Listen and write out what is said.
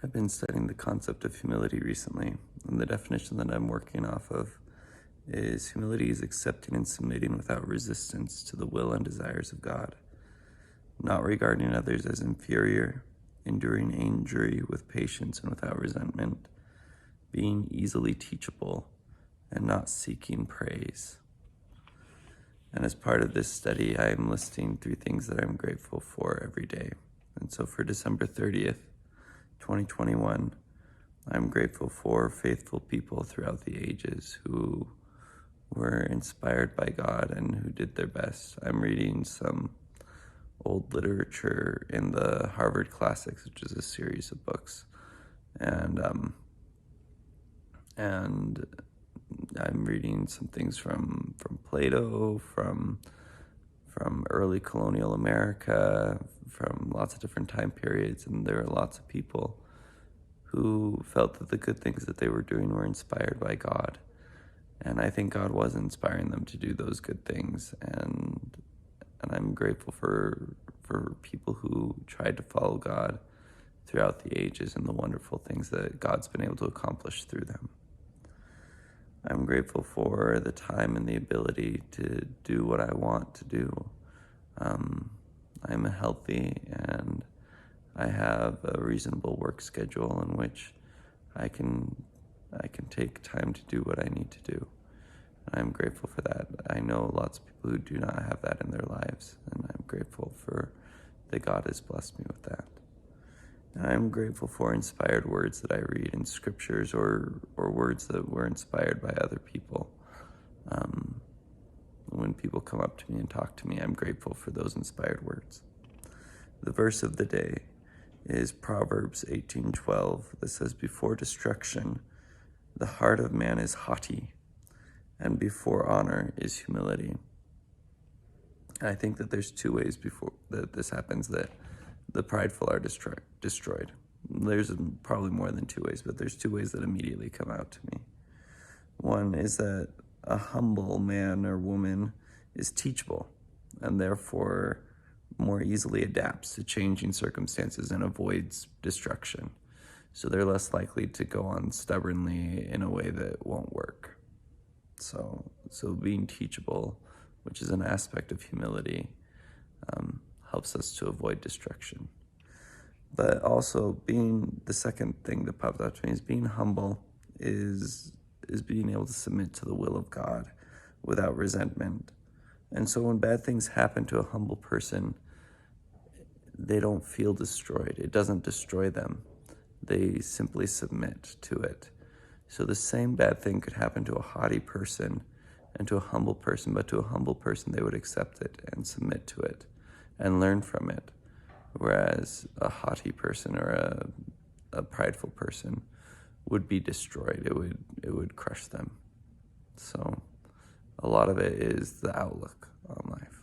I've been studying the concept of humility recently, and the definition that I'm working off of is humility is accepting and submitting without resistance to the will and desires of God, not regarding others as inferior, enduring injury with patience and without resentment, being easily teachable, and not seeking praise. And as part of this study, I am listing 3 things that I'm grateful for every day. And so for December 30th, 2021, I'm grateful for faithful people throughout the ages who were inspired by God and who did their best. I'm reading some old literature in the Harvard Classics, which is a series of books, and I'm reading some things from Plato, from early colonial America, from lots of different time periods, and there are lots of people who felt that the good things that they were doing were inspired by God. And I think God was inspiring them to do those good things, and I'm grateful for people who tried to follow God throughout the ages and the wonderful things that God's been able to accomplish through them. I'm grateful for the time and the ability to do what I want to do. I'm healthy and I have a reasonable work schedule in which I can take time to do what I need to do. I'm grateful for that. I know lots of people who do not have that in their lives, and I'm grateful for that God has blessed me with that. And I'm grateful for inspired words that I read in scriptures or words that were inspired by other people. When people come up to me and talk to me, I'm grateful for those inspired words. The verse of the day is Proverbs 18:12 that says, "Before destruction, the heart of man is haughty, and before honor is humility." And I think that there's 2 ways before that this happens, that the prideful are destroyed. There's probably more than 2 ways, but there's 2 ways that immediately come out to me. One is that a humble man or woman is teachable and therefore more easily adapts to changing circumstances and avoids destruction. So they're less likely to go on stubbornly in a way that won't work. So being teachable, which is an aspect of humility, helps us to avoid destruction. But also the second thing that popped up to me is being humble is being able to submit to the will of God without resentment. And so when bad things happen to a humble person, they don't feel destroyed. It doesn't destroy them. They simply submit to it. So the same bad thing could happen to a haughty person and to a humble person, but to a humble person, they would accept it and submit to it and learn from it. Whereas a haughty person or a prideful person would be destroyed. It would crush them. So a lot of it is the outlook on life.